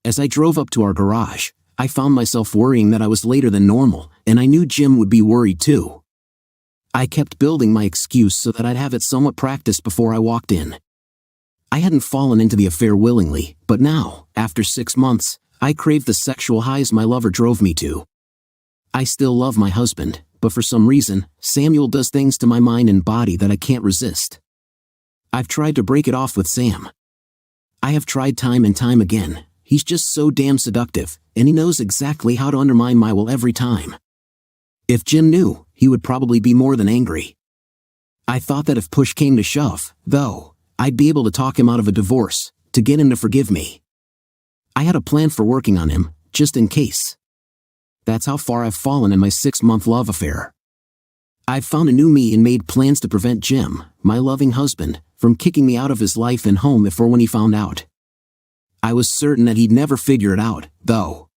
As I drove up to our garage, I found myself worrying that I was later than normal, and I knew Jim would be worried too. I kept building my excuse so that I'd have it somewhat practiced before I walked in. I hadn't fallen into the affair willingly, but now, after 6 months, I craved the sexual highs my lover drove me to. I still love my husband, but for some reason, Samuel does things to my mind and body that I can't resist. I've tried to break it off with Sam. I have tried time and time again. He's just so damn seductive, and he knows exactly how to undermine my will every time. If Jim knew, he would probably be more than angry. I thought that if push came to shove, though, I'd be able to talk him out of a divorce, to get him to forgive me. I had a plan for working on him, just in case. That's how far I've fallen in my 6-month love affair. I've found a new me and made plans to prevent Jim, my loving husband, from kicking me out of his life and home if or when he found out. I was certain that he'd never figure it out, though.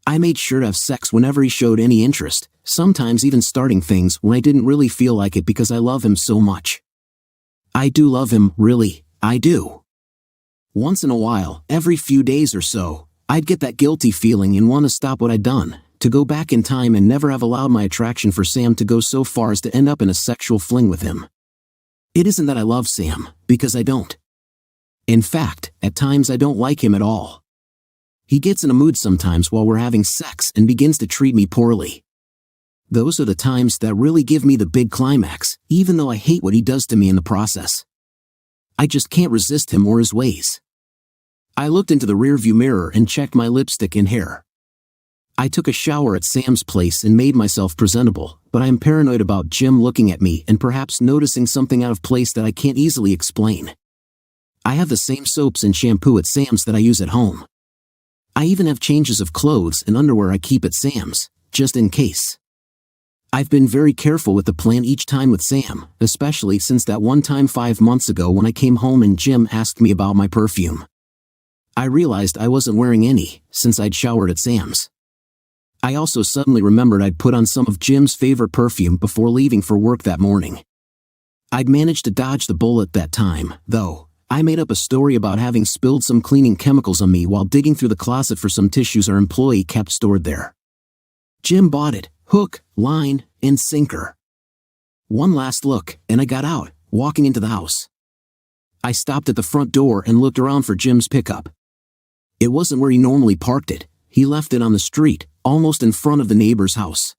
I made sure to have sex whenever he showed any interest, sometimes even starting things when I didn't really feel like it because I love him so much. I do love him, really, I do. Once in a while, every few days or so, I'd get that guilty feeling and want to stop what I'd done, to go back in time and never have allowed my attraction for Sam to go so far as to end up in a sexual fling with him. It isn't that I love Sam, because I don't. In fact, at times I don't like him at all. He gets in a mood sometimes while we're having sex and begins to treat me poorly. Those are the times that really give me the big climax, even though I hate what he does to me in the process. I just can't resist him or his ways. I looked into the rearview mirror and checked my lipstick and hair. I took a shower at Sam's place and made myself presentable, but I am paranoid about Jim looking at me and perhaps noticing something out of place that I can't easily explain. I have the same soaps and shampoo at Sam's that I use at home. I even have changes of clothes and underwear I keep at Sam's, just in case. I've been very careful with the plan each time with Sam, especially since that one time 5 months ago when I came home and Jim asked me about my perfume. I realized I wasn't wearing any, since I'd showered at Sam's. I also suddenly remembered I'd put on some of Jim's favorite perfume before leaving for work that morning. I'd managed to dodge the bullet that time, though. I made up a story about having spilled some cleaning chemicals on me while digging through the closet for some tissues our employee kept stored there. Jim bought it, hook, line, and sinker. One last look, and I got out, walking into the house. I stopped at the front door and looked around for Jim's pickup. It wasn't where he normally parked it. He left it on the street, almost in front of the neighbor's house.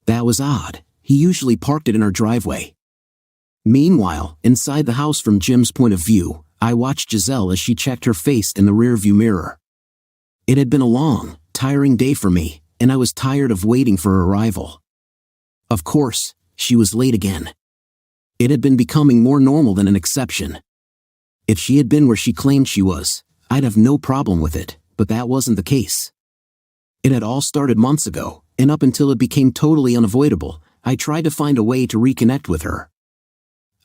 That was odd. He usually parked it in our driveway. Meanwhile, inside the house from Jim's point of view, I watched Giselle as she checked her face in the rearview mirror. It had been a long, tiring day for me, and I was tired of waiting for her arrival. Of course, she was late again. It had been becoming more normal than an exception. If she had been where she claimed she was, I'd have no problem with it, but that wasn't the case. It had all started months ago, and up until it became totally unavoidable, I tried to find a way to reconnect with her.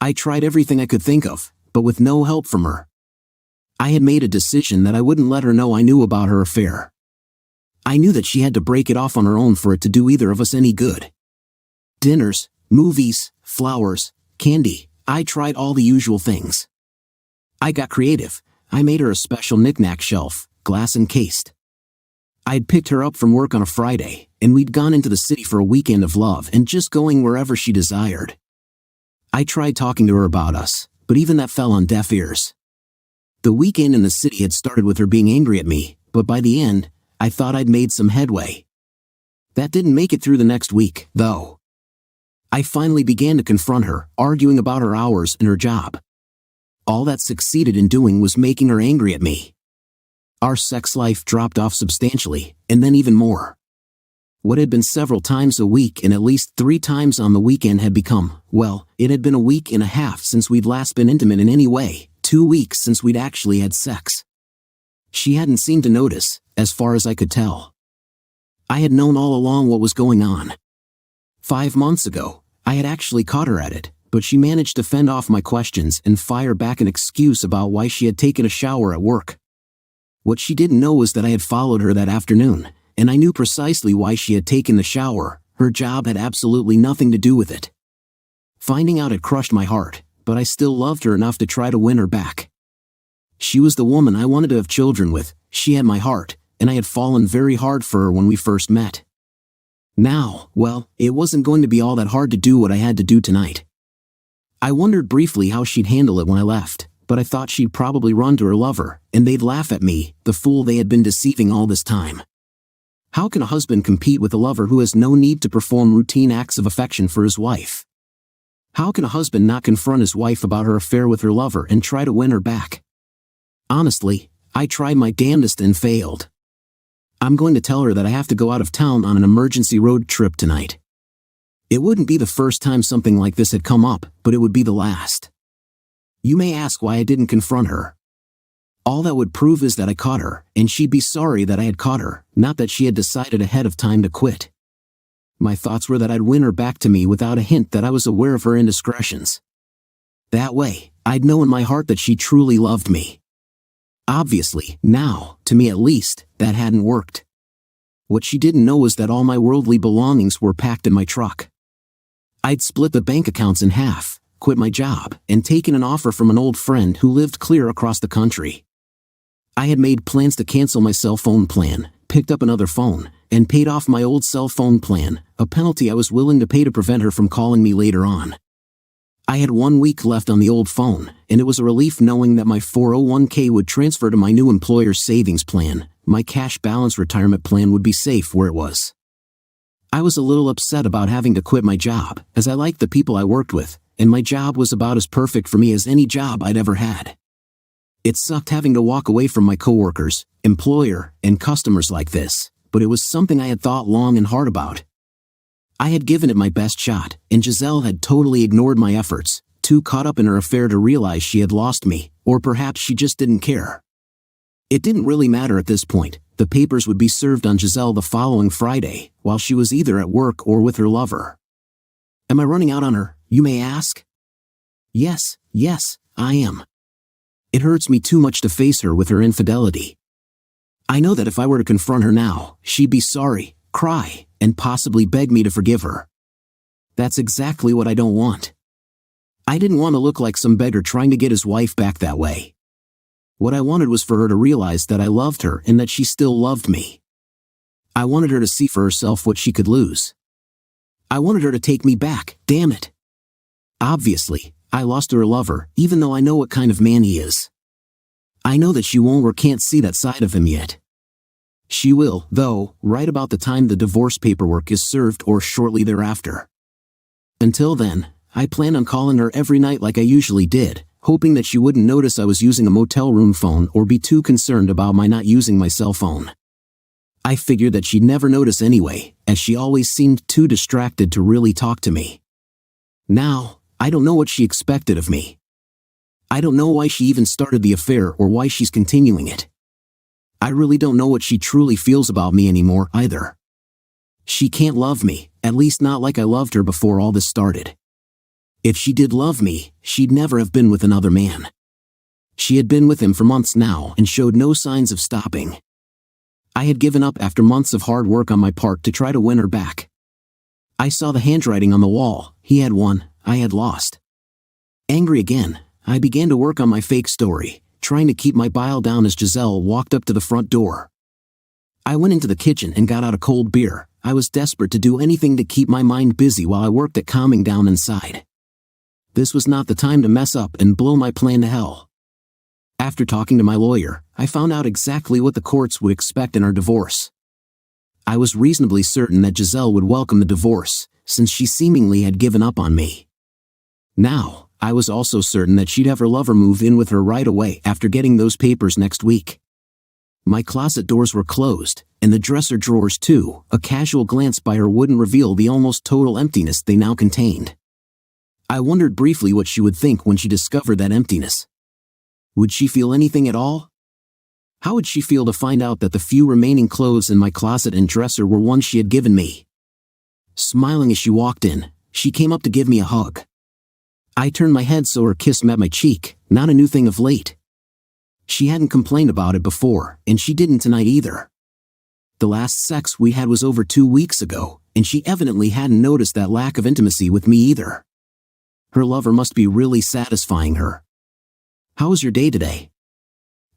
I tried everything I could think of, but with no help from her. I had made a decision that I wouldn't let her know I knew about her affair. I knew that she had to break it off on her own for it to do either of us any good. Dinners, movies, flowers, candy, I tried all the usual things. I got creative. I made her a special knick-knack shelf, glass encased. I'd picked her up from work on a Friday, and we'd gone into the city for a weekend of love and just going wherever she desired. I tried talking to her about us, but even that fell on deaf ears. The weekend in the city had started with her being angry at me, but by the end, I thought I'd made some headway. That didn't make it through the next week, though. I finally began to confront her, arguing about her hours and her job. All that succeeded in doing was making her angry at me. Our sex life dropped off substantially, and then even more. What had been several times a week and at least 3 times on the weekend had become, well, it had been a week and a half since we'd last been intimate in any way, 2 weeks since we'd actually had sex. She hadn't seemed to notice, as far as I could tell. I had known all along what was going on. 5 months ago, I had actually caught her at it, but she managed to fend off my questions and fire back an excuse about why she had taken a shower at work. What she didn't know was that I had followed her that afternoon, and I knew precisely why she had taken the shower. Her job had absolutely nothing to do with it. Finding out had crushed my heart, but I still loved her enough to try to win her back. She was the woman I wanted to have children with, she had my heart, and I had fallen very hard for her when we first met. Now, well, it wasn't going to be all that hard to do what I had to do tonight. I wondered briefly how she'd handle it when I left, but I thought she'd probably run to her lover, and they'd laugh at me, the fool they had been deceiving all this time. How can a husband compete with a lover who has no need to perform routine acts of affection for his wife? How can a husband not confront his wife about her affair with her lover and try to win her back? Honestly, I tried my damnedest and failed. I'm going to tell her that I have to go out of town on an emergency road trip tonight. It wouldn't be the first time something like this had come up, but it would be the last. You may ask why I didn't confront her. All that would prove is that I caught her, and she'd be sorry that I had caught her, not that she had decided ahead of time to quit. My thoughts were that I'd win her back to me without a hint that I was aware of her indiscretions. That way, I'd know in my heart that she truly loved me. Obviously, now, to me at least, that hadn't worked. What she didn't know was that all my worldly belongings were packed in my truck. I'd split the bank accounts in half, quit my job, and taken an offer from an old friend who lived clear across the country. I had made plans to cancel my cell phone plan, picked up another phone, and paid off my old cell phone plan, a penalty I was willing to pay to prevent her from calling me later on. I had 1 week left on the old phone, and it was a relief knowing that my 401k would transfer to my new employer's savings plan. My cash balance retirement plan would be safe where it was. I was a little upset about having to quit my job, as I liked the people I worked with, and my job was about as perfect for me as any job I'd ever had. It sucked having to walk away from my coworkers, employer, and customers like this, but it was something I had thought long and hard about. I had given it my best shot, and Giselle had totally ignored my efforts, too caught up in her affair to realize she had lost me, or perhaps she just didn't care. It didn't really matter at this point. The papers would be served on Giselle the following Friday, while she was either at work or with her lover. Am I running out on her, you may ask? Yes, I am. It hurts me too much to face her with her infidelity. I know that if I were to confront her now, she'd be sorry, cry, and possibly beg me to forgive her. That's exactly what I don't want. I didn't want to look like some beggar trying to get his wife back that way. What I wanted was for her to realize that I loved her and that she still loved me. I wanted her to see for herself what she could lose. I wanted her to take me back, damn it. Obviously, I lost her lover, even though I know what kind of man he is. I know that she won't or can't see that side of him yet. She will, though, right about the time the divorce paperwork is served or shortly thereafter. Until then, I plan on calling her every night like I usually did, hoping that she wouldn't notice I was using a motel room phone or be too concerned about my not using my cell phone. I figured that she'd never notice anyway, as she always seemed too distracted to really talk to me. Now, I don't know what she expected of me. I don't know why she even started the affair or why she's continuing it. I really don't know what she truly feels about me anymore either. She can't love me, at least not like I loved her before all this started. If she did love me, she'd never have been with another man. She had been with him for months now and showed no signs of stopping. I had given up after months of hard work on my part to try to win her back. I saw the handwriting on the wall. He had won, I had lost. Angry again, I began to work on my fake story, trying to keep my bile down as Giselle walked up to the front door. I went into the kitchen and got out a cold beer. I was desperate to do anything to keep my mind busy while I worked at calming down inside. This was not the time to mess up and blow my plan to hell. After talking to my lawyer, I found out exactly what the courts would expect in our divorce. I was reasonably certain that Giselle would welcome the divorce, since she seemingly had given up on me. Now, I was also certain that she'd have her lover move in with her right away after getting those papers next week. My closet doors were closed, and the dresser drawers too. A casual glance by her wouldn't reveal the almost total emptiness they now contained. I wondered briefly what she would think when she discovered that emptiness. Would she feel anything at all? How would she feel to find out that the few remaining clothes in my closet and dresser were ones she had given me? Smiling as she walked in, she came up to give me a hug. I turned my head so her kiss met my cheek, not a new thing of late. She hadn't complained about it before, and she didn't tonight either. The last sex we had was over 2 weeks ago, and she evidently hadn't noticed that lack of intimacy with me either. Her lover must be really satisfying her. How was your day today?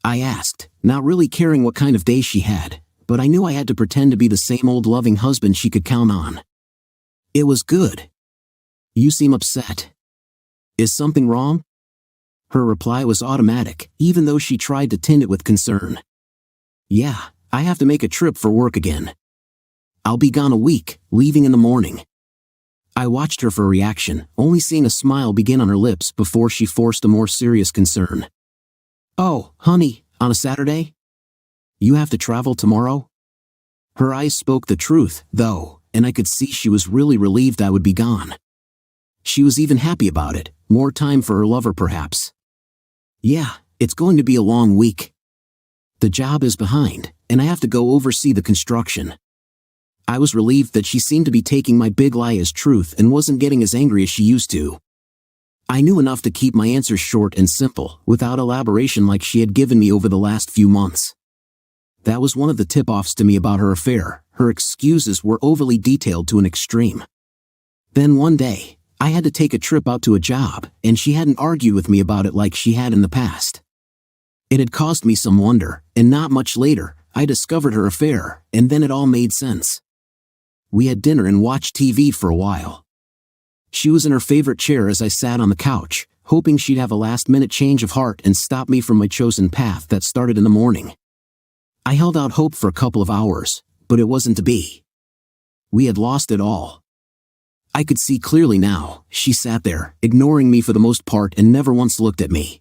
I asked, not really caring what kind of day she had, but I knew I had to pretend to be the same old loving husband she could count on. It was good. You seem upset. Is something wrong? Her reply was automatic, even though she tried to tint it with concern. Yeah, I have to make a trip for work again. I'll be gone a week, leaving in the morning. I watched her for a reaction, only seeing a smile begin on her lips before she forced a more serious concern. Oh, honey, on a Saturday? You have to travel tomorrow? Her eyes spoke the truth, though, and I could see she was really relieved I would be gone. She was even happy about it, more time for her lover perhaps. Yeah, it's going to be a long week. The job is behind, and I have to go oversee the construction. I was relieved that she seemed to be taking my big lie as truth and wasn't getting as angry as she used to. I knew enough to keep my answers short and simple, without elaboration like she had given me over the last few months. That was one of the tip-offs to me about her affair. Her excuses were overly detailed to an extreme. Then one day, I had to take a trip out to a job, and she hadn't argued with me about it like she had in the past. It had caused me some wonder, and not much later, I discovered her affair, and then it all made sense. We had dinner and watched TV for a while. She was in her favorite chair as I sat on the couch, hoping she'd have a last-minute change of heart and stop me from my chosen path that started in the morning. I held out hope for a couple of hours, but it wasn't to be. We had lost it all. I could see clearly now. She sat there, ignoring me for the most part and never once looked at me.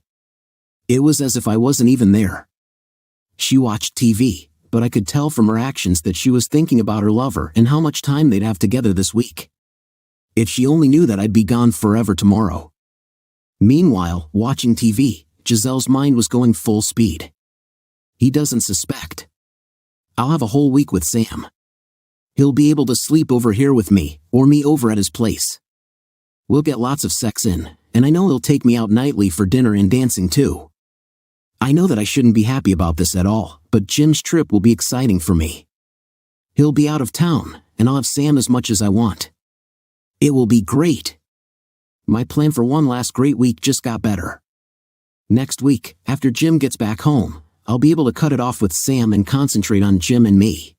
It was as if I wasn't even there. She watched TV, but I could tell from her actions that she was thinking about her lover and how much time they'd have together this week. If she only knew that I'd be gone forever tomorrow. Meanwhile, watching TV, Giselle's mind was going full speed. He doesn't suspect. I'll have a whole week with Sam. He'll be able to sleep over here with me, or me over at his place. We'll get lots of sex in, and I know he'll take me out nightly for dinner and dancing too. I know that I shouldn't be happy about this at all, but Jim's trip will be exciting for me. He'll be out of town, and I'll have Sam as much as I want. It will be great. My plan for one last great week just got better. Next week, after Jim gets back home, I'll be able to cut it off with Sam and concentrate on Jim and me.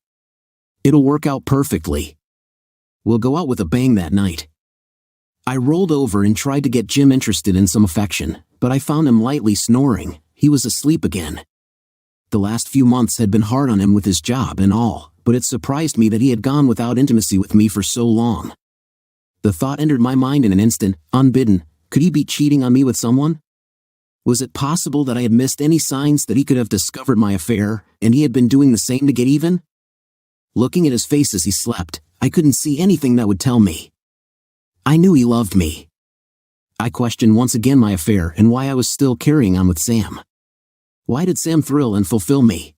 It'll work out perfectly. We'll go out with a bang that night. I rolled over and tried to get Jim interested in some affection, but I found him lightly snoring. He was asleep again. The last few months had been hard on him with his job and all, but it surprised me that he had gone without intimacy with me for so long. The thought entered my mind in an instant, unbidden. Could he be cheating on me with someone? Was it possible that I had missed any signs that he could have discovered my affair, and he had been doing the same to get even? Looking at his face as he slept, I couldn't see anything that would tell me. I knew he loved me. I questioned once again my affair and why I was still carrying on with Sam. Why did Sam thrill and fulfill me?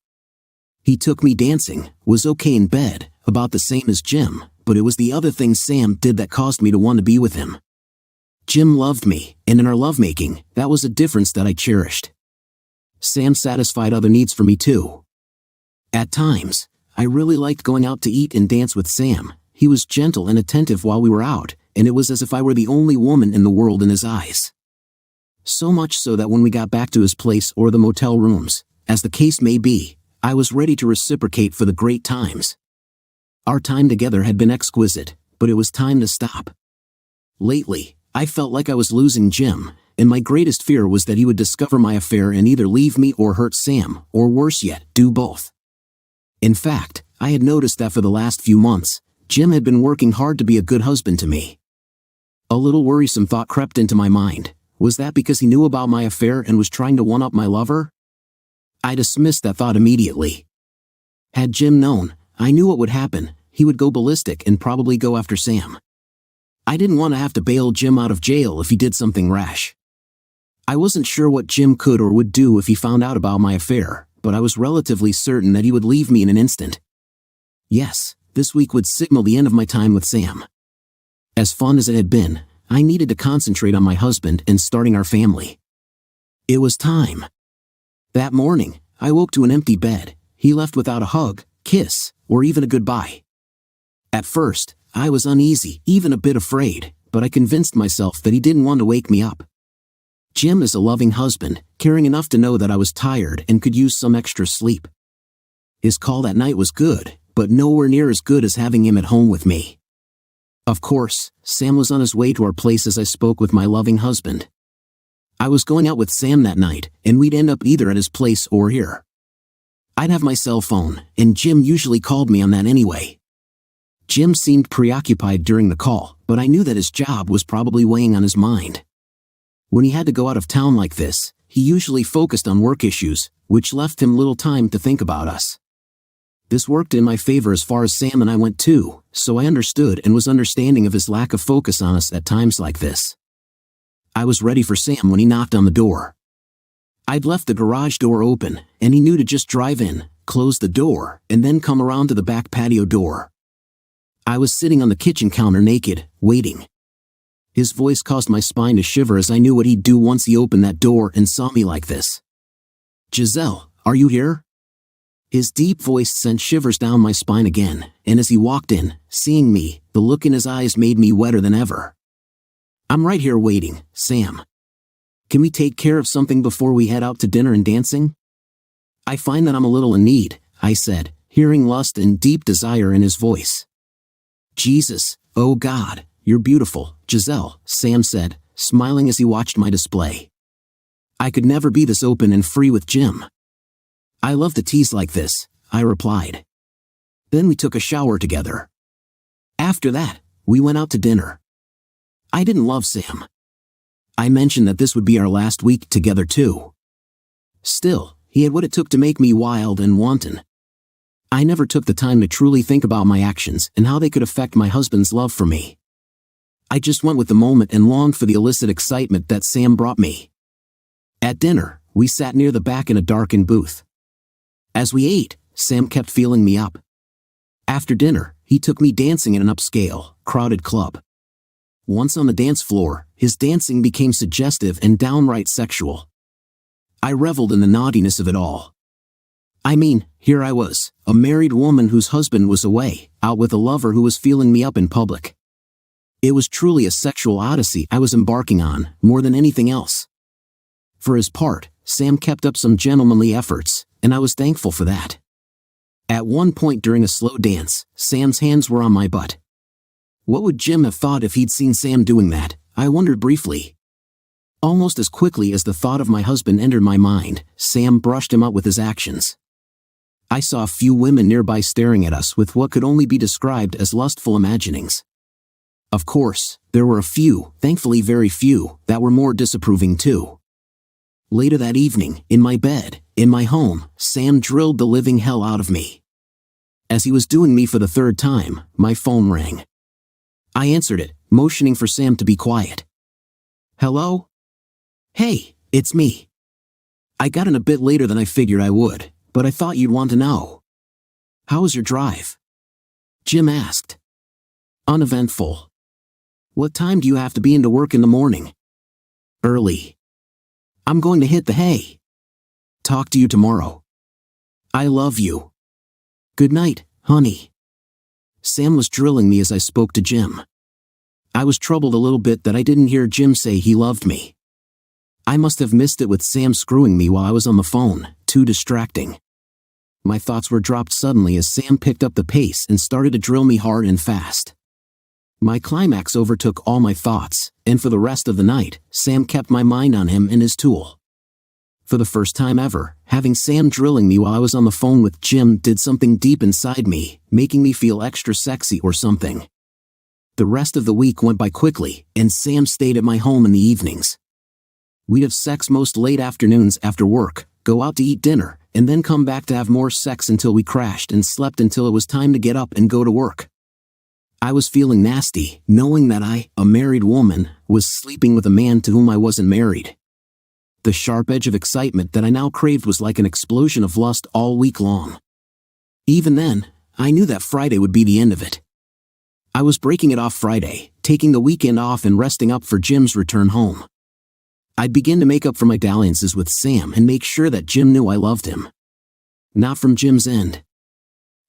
He took me dancing, was okay in bed, about the same as Jim, but it was the other things Sam did that caused me to want to be with him. Jim loved me, and in our lovemaking, that was a difference that I cherished. Sam satisfied other needs for me too. At times, I really liked going out to eat and dance with Sam. He was gentle and attentive while we were out, and it was as if I were the only woman in the world in his eyes. So much so that when we got back to his place or the motel rooms, as the case may be, I was ready to reciprocate for the great times. Our time together had been exquisite, but it was time to stop. Lately, I felt like I was losing Jim, and my greatest fear was that he would discover my affair and either leave me or hurt Sam, or worse yet, do both. In fact, I had noticed that for the last few months, Jim had been working hard to be a good husband to me. A little worrisome thought crept into my mind. Was that because he knew about my affair and was trying to one-up my lover? I dismissed that thought immediately. Had Jim known, I knew what would happen. He would go ballistic and probably go after Sam. I didn't want to have to bail Jim out of jail if he did something rash. I wasn't sure what Jim could or would do if he found out about my affair, but I was relatively certain that he would leave me in an instant. Yes, this week would signal the end of my time with Sam. As fun as it had been, I needed to concentrate on my husband and starting our family. It was time. That morning, I woke to an empty bed. He left without a hug, kiss, or even a goodbye. At first, I was uneasy, even a bit afraid, but I convinced myself that he didn't want to wake me up. Jim is a loving husband, caring enough to know that I was tired and could use some extra sleep. His call that night was good, but nowhere near as good as having him at home with me. Of course, Sam was on his way to our place as I spoke with my loving husband. I was going out with Sam that night, and we'd end up either at his place or here. I'd have my cell phone, and Jim usually called me on that anyway. Jim seemed preoccupied during the call, but I knew that his job was probably weighing on his mind. When he had to go out of town like this, he usually focused on work issues, which left him little time to think about us. This worked in my favor as far as Sam and I went too, so I understood and was understanding of his lack of focus on us at times like this. I was ready for Sam when he knocked on the door. I'd left the garage door open, and he knew to just drive in, close the door, and then come around to the back patio door. I was sitting on the kitchen counter naked, waiting. His voice caused my spine to shiver as I knew what he'd do once he opened that door and saw me like this. "Giselle, are you here?" His deep voice sent shivers down my spine again, and as he walked in, seeing me, the look in his eyes made me wetter than ever. "I'm right here waiting, Sam. Can we take care of something before we head out to dinner and dancing?" "I find that I'm a little in need," I said, hearing lust and deep desire in his voice. "Jesus, oh God, you're beautiful, Giselle," Sam said, smiling as he watched my display. I could never be this open and free with Jim. "I love to tease like this," I replied. Then we took a shower together. After that, we went out to dinner. I didn't love Sam. I mentioned that this would be our last week together too. Still, he had what it took to make me wild and wanton. I never took the time to truly think about my actions and how they could affect my husband's love for me. I just went with the moment and longed for the illicit excitement that Sam brought me. At dinner, we sat near the back in a darkened booth. As we ate, Sam kept feeling me up. After dinner, he took me dancing in an upscale, crowded club. Once on the dance floor, his dancing became suggestive and downright sexual. I reveled in the naughtiness of it all. I mean, here I was, a married woman whose husband was away, out with a lover who was feeling me up in public. It was truly a sexual odyssey I was embarking on, more than anything else. For his part, Sam kept up some gentlemanly efforts, and I was thankful for that. At one point during a slow dance, Sam's hands were on my butt. What would Jim have thought if he'd seen Sam doing that? I wondered briefly. Almost as quickly as the thought of my husband entered my mind, Sam brushed him out with his actions. I saw a few women nearby staring at us with what could only be described as lustful imaginings. Of course, there were a few, thankfully very few, that were more disapproving too. Later that evening, in my bed, in my home, Sam drilled the living hell out of me. As he was doing me for the third time, my phone rang. I answered it, motioning for Sam to be quiet. "Hello? Hey, it's me. I got in a bit later than I figured I would, but I thought you'd want to know. How was your drive?" Jim asked. "Uneventful. What time do you have to be into work in the morning?" "Early. I'm going to hit the hay. Talk to you tomorrow. I love you. Good night, honey." Sam was drilling me as I spoke to Jim. I was troubled a little bit that I didn't hear Jim say he loved me. I must have missed it with Sam screwing me while I was on the phone, too distracting. My thoughts were dropped suddenly as Sam picked up the pace and started to drill me hard and fast. My climax overtook all my thoughts, and for the rest of the night, Sam kept my mind on him and his tool. For the first time ever, having Sam drilling me while I was on the phone with Jim did something deep inside me, making me feel extra sexy or something. The rest of the week went by quickly, and Sam stayed at my home in the evenings. We'd have sex most late afternoons after work, go out to eat dinner, and then come back to have more sex until we crashed and slept until it was time to get up and go to work. I was feeling nasty, knowing that I, a married woman, was sleeping with a man to whom I wasn't married. The sharp edge of excitement that I now craved was like an explosion of lust all week long. Even then, I knew that Friday would be the end of it. I was breaking it off Friday, taking the weekend off and resting up for Jim's return home. I'd begin to make up for my dalliances with Sam and make sure that Jim knew I loved him. Not from Jim's end.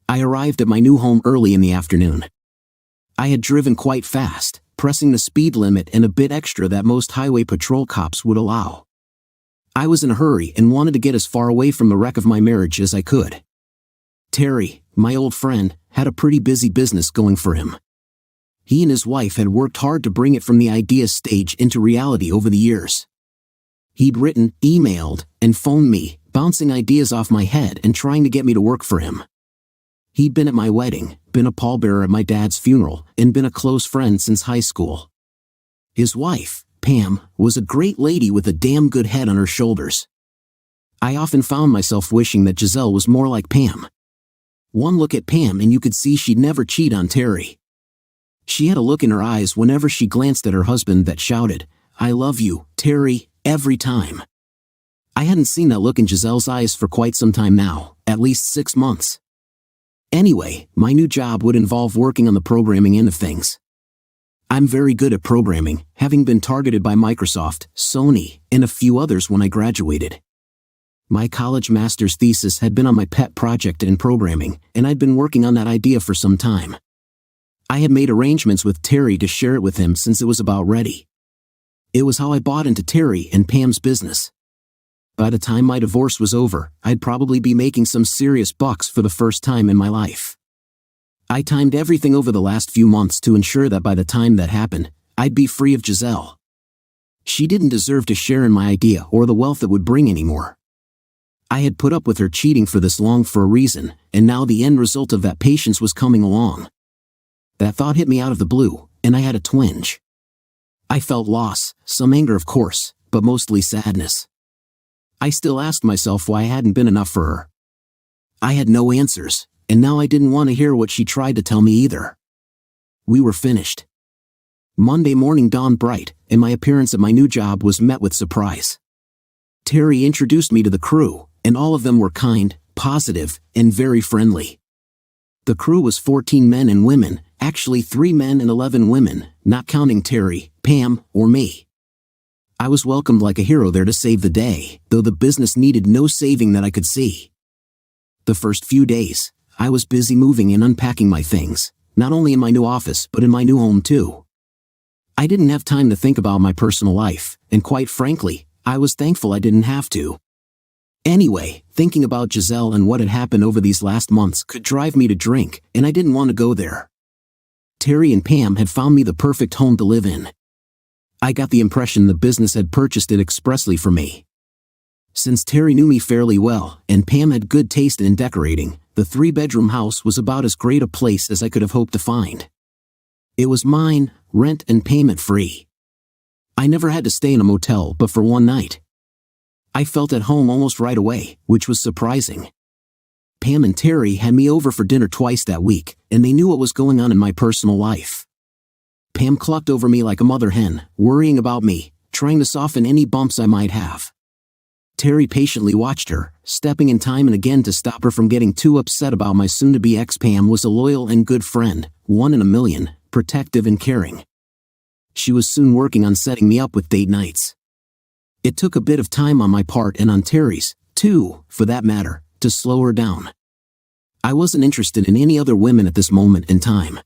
I arrived at my new home early in the afternoon. I had driven quite fast, pressing the speed limit and a bit extra that most highway patrol cops would allow. I was in a hurry and wanted to get as far away from the wreck of my marriage as I could. Terry, my old friend, had a pretty busy business going for him. He and his wife had worked hard to bring it from the idea stage into reality over the years. He'd written, emailed, and phoned me, bouncing ideas off my head and trying to get me to work for him. He'd been at my wedding, been a pallbearer at my dad's funeral, and been a close friend since high school. His wife, Pam, was a great lady with a damn good head on her shoulders. I often found myself wishing that Giselle was more like Pam. One look at Pam and you could see she'd never cheat on Terry. She had a look in her eyes whenever she glanced at her husband that shouted, "I love you, Terry," every time. I hadn't seen that look in Giselle's eyes for quite some time now, at least 6 months. Anyway, my new job would involve working on the programming end of things. I'm very good at programming, having been targeted by Microsoft, Sony, and a few others when I graduated. My college master's thesis had been on my pet project in programming, and I'd been working on that idea for some time. I had made arrangements with Terry to share it with him since it was about ready. It was how I bought into Terry and Pam's business. By the time my divorce was over, I'd probably be making some serious bucks for the first time in my life. I timed everything over the last few months to ensure that by the time that happened, I'd be free of Giselle. She didn't deserve to share in my idea or the wealth it would bring anymore. I had put up with her cheating for this long for a reason, and now the end result of that patience was coming along. That thought hit me out of the blue, and I had a twinge. I felt loss, some anger of course, but mostly sadness. I still asked myself why I hadn't been enough for her. I had no answers, and now I didn't want to hear what she tried to tell me either. We were finished. Monday morning dawned bright, and my appearance at my new job was met with surprise. Terry introduced me to the crew, and all of them were kind, positive, and very friendly. The crew was 14 men and women, actually 3 men and 11 women, not counting Terry, Pam, or me. I was welcomed like a hero there to save the day, though the business needed no saving that I could see. The first few days, I was busy moving and unpacking my things, not only in my new office but in my new home too. I didn't have time to think about my personal life, and quite frankly, I was thankful I didn't have to. Anyway, thinking about Giselle and what had happened over these last months could drive me to drink, and I didn't want to go there. Terry and Pam had found me the perfect home to live in. I got the impression the business had purchased it expressly for me. Since Terry knew me fairly well, and Pam had good taste in decorating, the 3-bedroom house was about as great a place as I could have hoped to find. It was mine, rent and payment free. I never had to stay in a motel but for one night. I felt at home almost right away, which was surprising. Pam and Terry had me over for dinner twice that week, and they knew what was going on in my personal life. Pam clucked over me like a mother hen, worrying about me, trying to soften any bumps I might have. Terry patiently watched her, stepping in time and again to stop her from getting too upset about my soon-to-be ex. Pam was a loyal and good friend, 1 in a million, protective and caring. She was soon working on setting me up with date nights. It took a bit of time on my part and on Terry's, too, for that matter, to slow her down. I wasn't interested in any other women at this moment in time.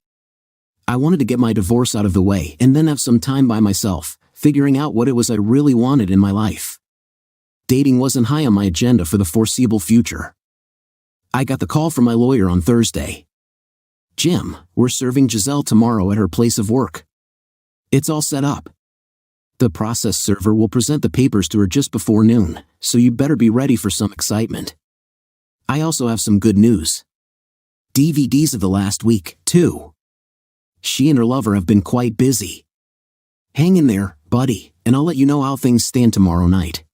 I wanted to get my divorce out of the way and then have some time by myself, figuring out what it was I really wanted in my life. Dating wasn't high on my agenda for the foreseeable future. I got the call from my lawyer on Thursday. "Jim, we're serving Giselle tomorrow at her place of work. It's all set up. The process server will present the papers to her just before noon, so you better be ready for some excitement. I also have some good news. DVDs of the last week, too. She and her lover have been quite busy. Hang in there, buddy, and I'll let you know how things stand tomorrow night."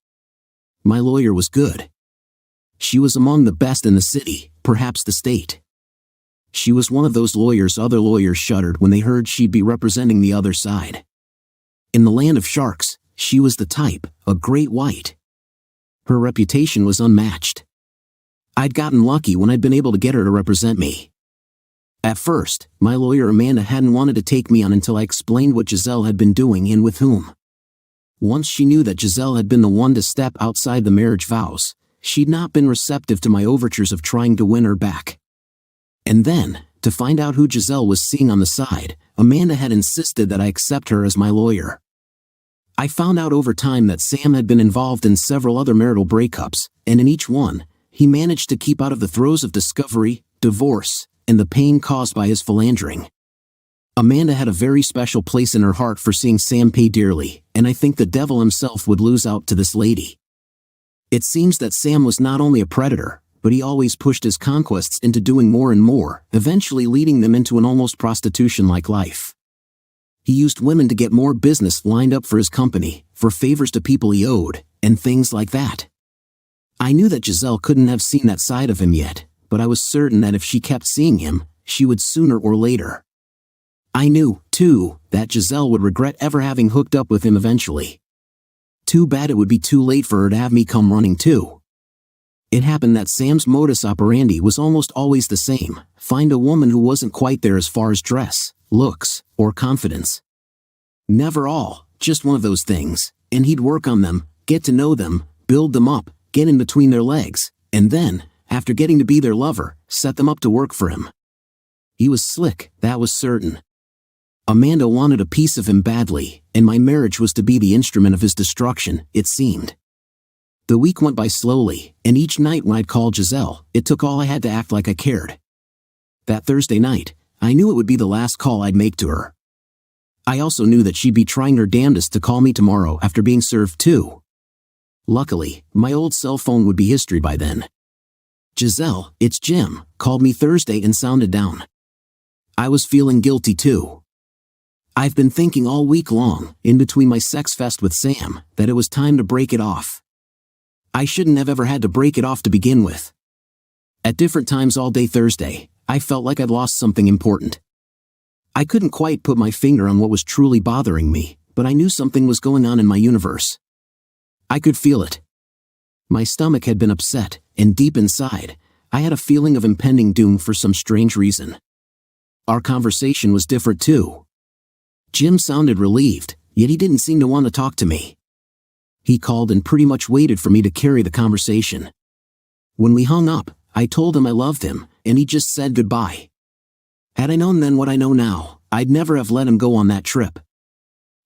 My lawyer was good. She was among the best in the city, perhaps the state. She was one of those lawyers other lawyers shuddered when they heard she'd be representing the other side. In the land of sharks, she was the type, a great white. Her reputation was unmatched. I'd gotten lucky when I'd been able to get her to represent me. At first, my lawyer Amanda hadn't wanted to take me on until I explained what Giselle had been doing and with whom. Once she knew that Giselle had been the one to step outside the marriage vows, she'd not been receptive to my overtures of trying to win her back. And then, To find out who Giselle was seeing on the side, Amanda had insisted that I accept her as my lawyer. I found out over time that Sam had been involved in several other marital breakups, and in each one, he managed to keep out of the throes of discovery, divorce, and the pain caused by his philandering. Amanda had a very special place in her heart for seeing Sam pay dearly, and I think the devil himself would lose out to this lady. It seems that Sam was not only a predator, but he always pushed his conquests into doing more and more, eventually leading them into an almost prostitution-like life. He used women to get more business lined up for his company, for favors to people he owed, and things like that. I knew that Giselle couldn't have seen that side of him yet, but I was certain that if she kept seeing him, she would sooner or later. I knew, too, that Giselle would regret ever having hooked up with him eventually. Too bad it would be too late for her to have me come running too. It happened that Sam's modus operandi was almost always the same: find a woman who wasn't quite there as far as dress, looks, or confidence. Never all, just one of those things, and he'd work on them, get to know them, build them up, get in between their legs, and then, after getting to be their lover, set them up to work for him. He was slick, that was certain. Amanda wanted a piece of him badly, and my marriage was to be the instrument of his destruction, it seemed. The week went by slowly, and each night when I'd call Giselle, it took all I had to act like I cared. That Thursday night, I knew it would be the last call I'd make to her. I also knew that she'd be trying her damnedest to call me tomorrow after being served too. Luckily, my old cell phone would be history by then. Giselle, it's Jim, called me Thursday and sounded down. I was feeling guilty too. I've been thinking all week long, in between my sex fest with Sam, that it was time to break it off. I shouldn't have ever had to break it off to begin with. At different times all day Thursday, I felt like I'd lost something important. I couldn't quite put my finger on what was truly bothering me, but I knew something was going on in my universe. I could feel it. My stomach had been upset, and deep inside, I had a feeling of impending doom for some strange reason. Our conversation was different too. Jim sounded relieved, yet he didn't seem to want to talk to me. He called and pretty much waited for me to carry the conversation. When we hung up, I told him I loved him, and he just said goodbye. Had I known then what I know now, I'd never have let him go on that trip.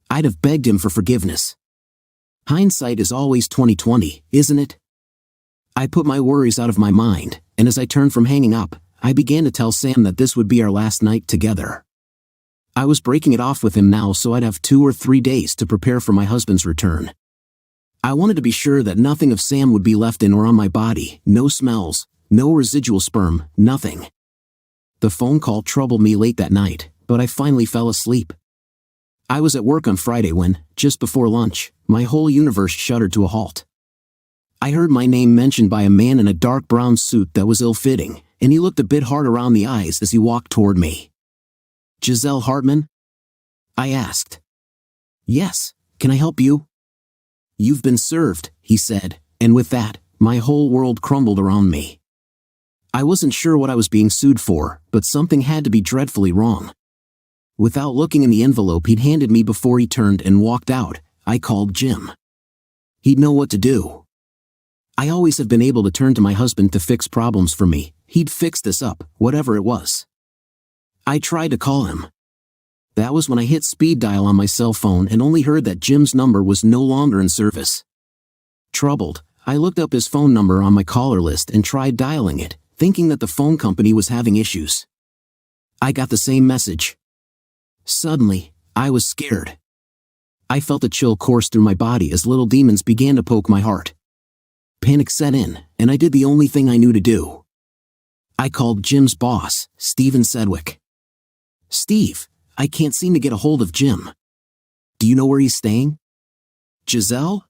I'd have begged him for forgiveness. Hindsight is always 20/20, isn't it? I put my worries out of my mind, and as I turned from hanging up, I began to tell Sam that this would be our last night together. I was breaking it off with him now so I'd have 2 or 3 days to prepare for my husband's return. I wanted to be sure that nothing of Sam would be left in or on my body, no smells, no residual sperm, nothing. The phone call troubled me late that night, but I finally fell asleep. I was at work on Friday when, just before lunch, my whole universe shuddered to a halt. I heard my name mentioned by a man in a dark brown suit that was ill-fitting, and he looked a bit hard around the eyes as he walked toward me. "Giselle Hartman?" I asked. "Yes, can I help you?" "You've been served," he said, and with that, my whole world crumbled around me. I wasn't sure what I was being sued for, but something had to be dreadfully wrong. Without looking in the envelope he'd handed me before he turned and walked out, I called Jim. He'd know what to do. I always have been able to turn to my husband to fix problems for me. He'd fix this up, whatever it was. I tried to call him. That was when I hit speed dial on my cell phone and only heard that Jim's number was no longer in service. Troubled, I looked up his phone number on my caller list and tried dialing it, thinking that the phone company was having issues. I got the same message. Suddenly, I was scared. I felt a chill course through my body as little demons began to poke my heart. Panic set in, and I did the only thing I knew to do. I called Jim's boss, Steven Sedgwick. "Steve, I can't seem to get a hold of Jim. Do you know where he's staying?" "Giselle?"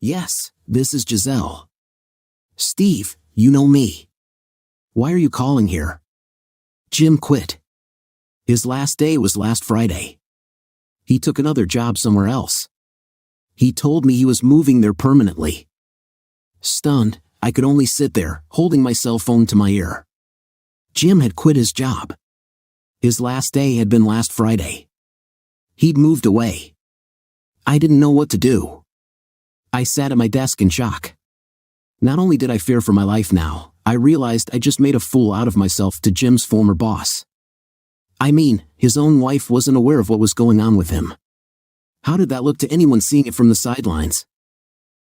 "Yes, this is Giselle." "Steve, you know me. Why are you calling here?" "Jim quit. His last day was last Friday. He took another job somewhere else. He told me he was moving there permanently." Stunned, I could only sit there, holding my cell phone to my ear. Jim had quit his job. His last day had been last Friday. He'd moved away. I didn't know what to do. I sat at my desk in shock. Not only did I fear for my life now, I realized I just made a fool out of myself to Jim's former boss. I mean, his own wife wasn't aware of what was going on with him. How did that look to anyone seeing it from the sidelines?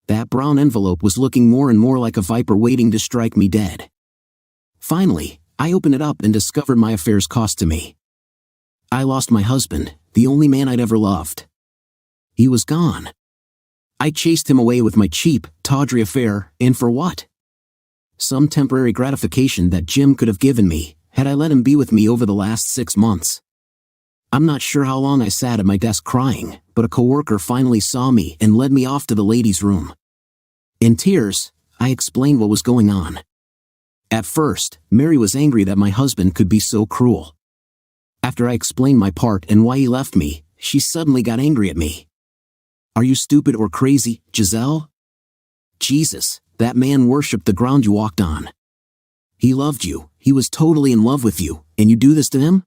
That brown envelope was looking more and more like a viper waiting to strike me dead. Finally, I opened it up and discovered my affair's cost to me. I lost my husband, the only man I'd ever loved. He was gone. I chased him away with my cheap, tawdry affair, and for what? Some temporary gratification that Jim could have given me, had I let him be with me over the last 6 months. I'm not sure how long I sat at my desk crying, but a coworker finally saw me and led me off to the ladies' room. In tears, I explained what was going on. At first, Mary was angry that my husband could be so cruel. After I explained my part and why he left me, she suddenly got angry at me. Are you stupid or crazy, Giselle? Jesus, that man worshipped the ground you walked on. He loved you, he was totally in love with you, and you do this to him?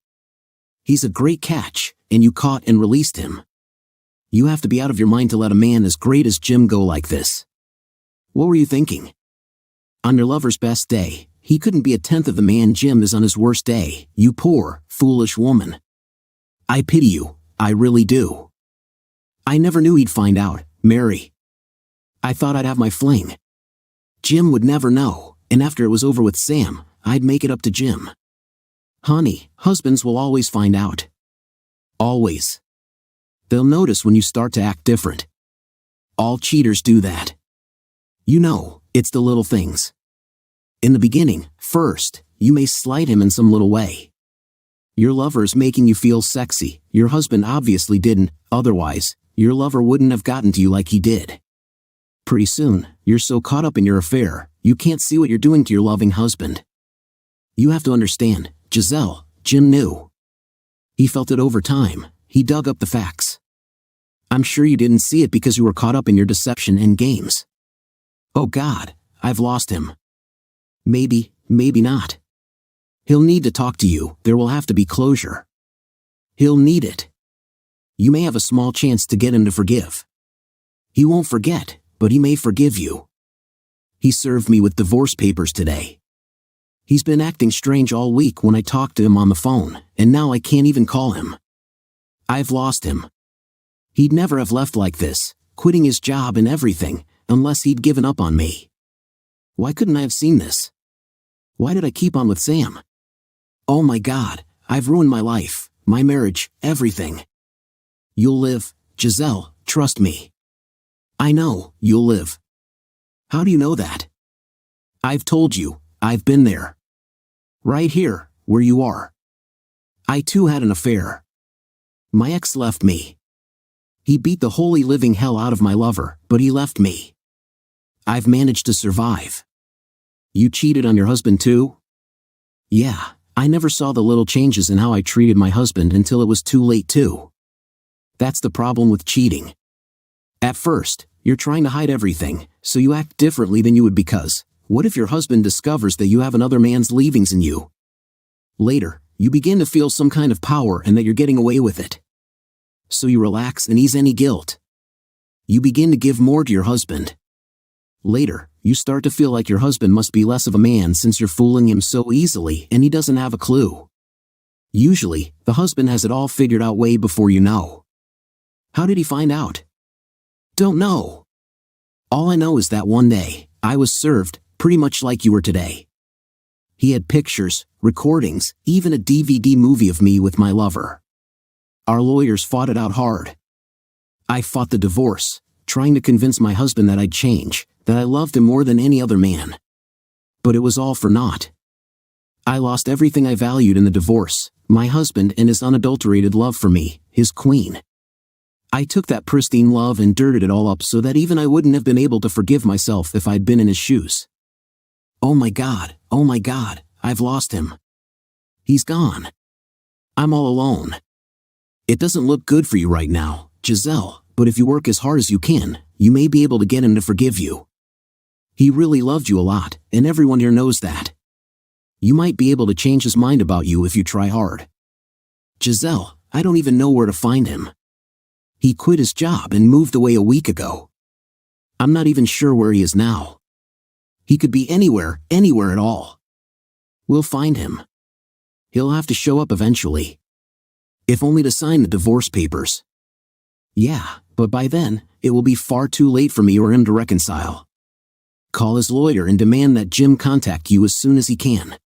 He's a great catch, and you caught and released him. You have to be out of your mind to let a man as great as Jim go like this. What were you thinking? On your lover's best day, he couldn't be a tenth of the man Jim is on his worst day, you poor, foolish woman. I pity you, I really do. I never knew he'd find out, Mary. I thought I'd have my fling. Jim would never know, and after it was over with Sam, I'd make it up to Jim. Honey, husbands will always find out. Always. They'll notice when you start to act different. All cheaters do that. You know, it's the little things. In the beginning, first, you may slight him in some little way. Your lover's making you feel sexy, your husband obviously didn't, otherwise, your lover wouldn't have gotten to you like he did. Pretty soon, you're so caught up in your affair, you can't see what you're doing to your loving husband. You have to understand, Giselle, Jim knew. He felt it over time, he dug up the facts. I'm sure you didn't see it because you were caught up in your deception and games. Oh God, I've lost him. Maybe, maybe not. He'll need to talk to you, there will have to be closure. He'll need it. You may have a small chance to get him to forgive. He won't forget, but he may forgive you. He served me with divorce papers today. He's been acting strange all week when I talked to him on the phone, and now I can't even call him. I've lost him. He'd never have left like this, quitting his job and everything, unless he'd given up on me. Why couldn't I have seen this? Why did I keep on with Sam? Oh my God, I've ruined my life, my marriage, everything. You'll live, Giselle, trust me. I know, you'll live. How do you know that? I've told you, I've been there. Right here, where you are. I too had an affair. My ex left me. He beat the holy living hell out of my lover, but he left me. I've managed to survive. You cheated on your husband too? Yeah, I never saw the little changes in how I treated my husband until it was too late too. That's the problem with cheating. At first, you're trying to hide everything, so you act differently than you would because, what if your husband discovers that you have another man's leavings in you? Later, you begin to feel some kind of power and that you're getting away with it. So you relax and ease any guilt. You begin to give more to your husband. Later, you start to feel like your husband must be less of a man since you're fooling him so easily and he doesn't have a clue. Usually, the husband has it all figured out way before you know. How did he find out? Don't know. All I know is that one day, I was served, pretty much like you were today. He had pictures, recordings, even a DVD movie of me with my lover. Our lawyers fought it out hard. I fought the divorce, trying to convince my husband that I'd change, that I loved him more than any other man. But it was all for naught. I lost everything I valued in the divorce, my husband and his unadulterated love for me, his queen. I took that pristine love and dirted it all up so that even I wouldn't have been able to forgive myself if I'd been in his shoes. Oh my God, I've lost him. He's gone. I'm all alone. It doesn't look good for you right now, Giselle, but if you work as hard as you can, you may be able to get him to forgive you. He really loved you a lot, and everyone here knows that. You might be able to change his mind about you if you try hard. Giselle, I don't even know where to find him. He quit his job and moved away a week ago. I'm not even sure where he is now. He could be anywhere at all. We'll find him. He'll have to show up eventually. If only to sign the divorce papers. Yeah, but by then, it will be far too late for me or him to reconcile. Call his lawyer and demand that Jim contact you as soon as he can.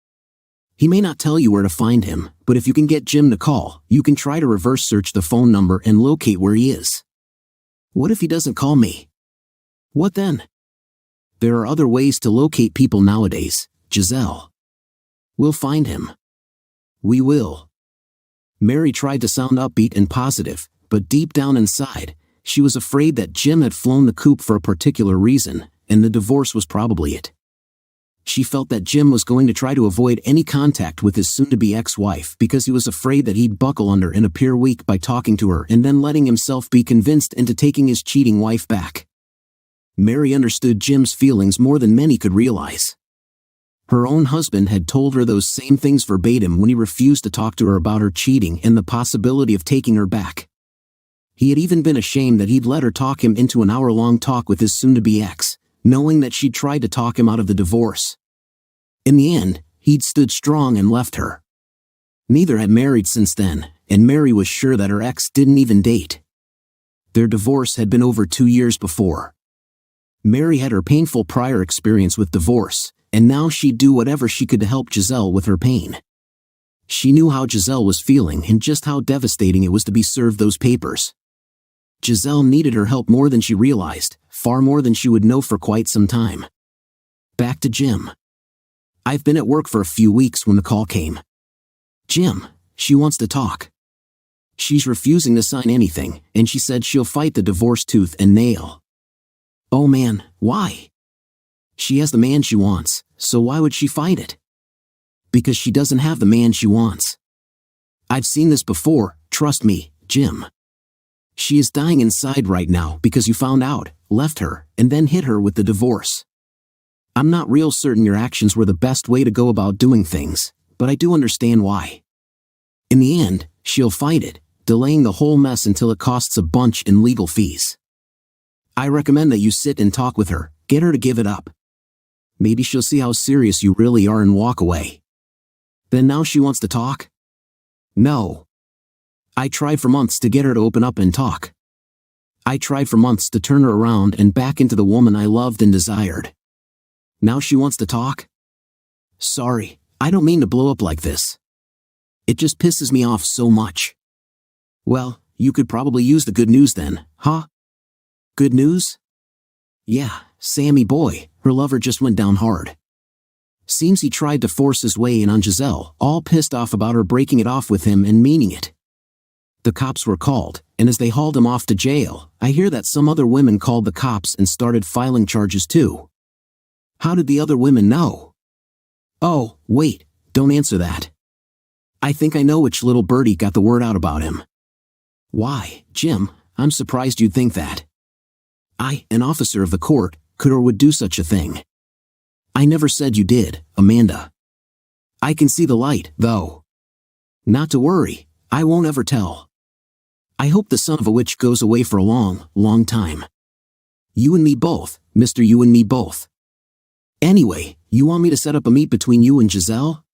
He may not tell you where to find him, but if you can get Jim to call, you can try to reverse search the phone number and locate where he is. What if he doesn't call me? What then? There are other ways to locate people nowadays, Giselle. We'll find him. We will. Mary tried to sound upbeat and positive, but deep down inside, she was afraid that Jim had flown the coop for a particular reason, and the divorce was probably it. She felt that Jim was going to try to avoid any contact with his soon-to-be ex-wife because he was afraid that he'd buckle under and appear weak by talking to her and then letting himself be convinced into taking his cheating wife back. Mary understood Jim's feelings more than many could realize. Her own husband had told her those same things verbatim when he refused to talk to her about her cheating and the possibility of taking her back. He had even been ashamed that he'd let her talk him into an hour-long talk with his soon-to-be ex, knowing that she'd tried to talk him out of the divorce. In the end, he'd stood strong and left her. Neither had married since then, and Mary was sure that her ex didn't even date. Their divorce had been over 2 years before. Mary had her painful prior experience with divorce, and now she'd do whatever she could to help Giselle with her pain. She knew how Giselle was feeling and just how devastating it was to be served those papers. Giselle needed her help more than she realized, far more than she would know for quite some time. Back to Jim. I've been at work for a few weeks when the call came. Jim, she wants to talk. She's refusing to sign anything, and she said she'll fight the divorce tooth and nail. Oh man, why? She has the man she wants, so why would she fight it? Because she doesn't have the man she wants. I've seen this before, trust me, Jim. She is dying inside right now because you found out, left her, and then hit her with the divorce. I'm not real certain your actions were the best way to go about doing things, but I do understand why. In the end, she'll fight it, delaying the whole mess until it costs a bunch in legal fees. I recommend that you sit and talk with her, get her to give it up. Maybe she'll see how serious you really are and walk away. Then now she wants to talk? No. I tried for months to get her to open up and talk. I tried for months to turn her around and back into the woman I loved and desired. Now she wants to talk? Sorry, I don't mean to blow up like this. It just pisses me off so much. Well, you could probably use the good news then, huh? Good news? Yeah, Sammy boy, her lover just went down hard. Seems he tried to force his way in on Giselle, all pissed off about her breaking it off with him and meaning it. The cops were called, and as they hauled him off to jail, I hear that some other women called the cops and started filing charges too. How did the other women know? Oh, wait, don't answer that. I think I know which little birdie got the word out about him. Why, Jim, I'm surprised you'd think that. I, an officer of the court, could or would do such a thing. I never said you did, Amanda. I can see the light, though. Not to worry, I won't ever tell. I hope the son of a witch goes away for a long, long time. You and me both, Mr. You and me both. Anyway, you want me to set up a meet between you and Giselle?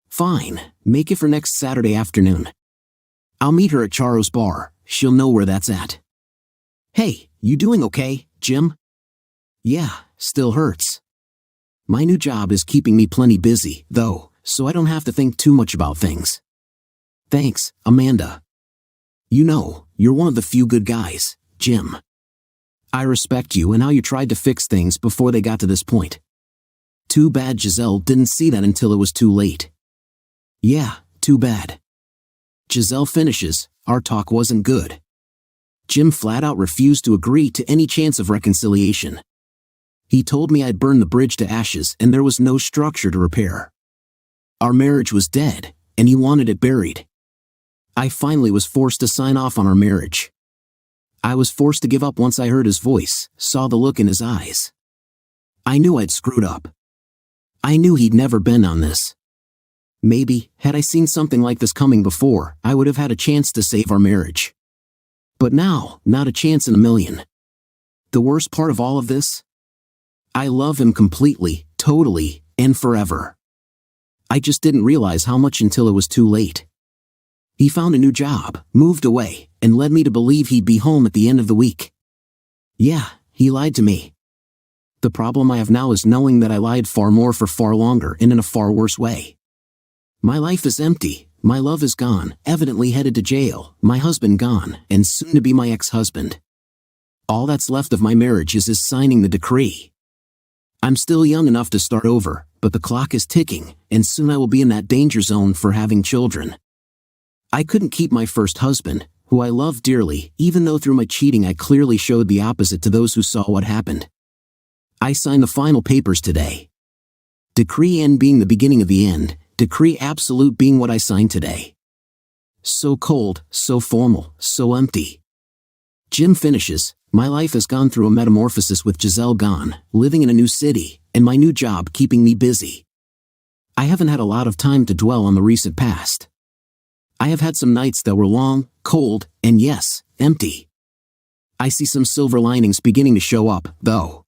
Fine, make it for next Saturday afternoon. I'll meet her at Charo's bar, she'll know where that's at. Hey, you doing okay, Jim? Yeah, still hurts. My new job is keeping me plenty busy, though, so I don't have to think too much about things. Thanks, Amanda. You know, you're one of the few good guys, Jim. I respect you and how you tried to fix things before they got to this point. Too bad Giselle didn't see that until it was too late. Yeah, too bad. Giselle finishes, our talk wasn't good. Jim flat out refused to agree to any chance of reconciliation. He told me I'd burn the bridge to ashes and there was no structure to repair. Our marriage was dead, and he wanted it buried. I finally was forced to sign off on our marriage. I was forced to give up once I heard his voice, saw the look in his eyes. I knew I'd screwed up. I knew he'd never been on this. Maybe, had I seen something like this coming before, I would have had a chance to save our marriage. But now, not a chance in a million. The worst part of all of this? I love him completely, totally, and forever. I just didn't realize how much until it was too late. He found a new job, moved away, and led me to believe he'd be home at the end of the week. Yeah, he lied to me. The problem I have now is knowing that I lied far more for far longer and in a far worse way. My life is empty, my love is gone, evidently headed to jail, my husband gone, and soon to be my ex-husband. All that's left of my marriage is his signing the decree. I'm still young enough to start over, but the clock is ticking, and soon I will be in that danger zone for having children. I couldn't keep my first husband, who I loved dearly, even though through my cheating I clearly showed the opposite to those who saw what happened. I signed the final papers today. Decree N being the beginning of the end, decree absolute being what I signed today. So cold, so formal, so empty. Jim finishes, my life has gone through a metamorphosis with Giselle gone, living in a new city, and my new job keeping me busy. I haven't had a lot of time to dwell on the recent past. I have had some nights that were long, cold, and yes, empty. I see some silver linings beginning to show up, though.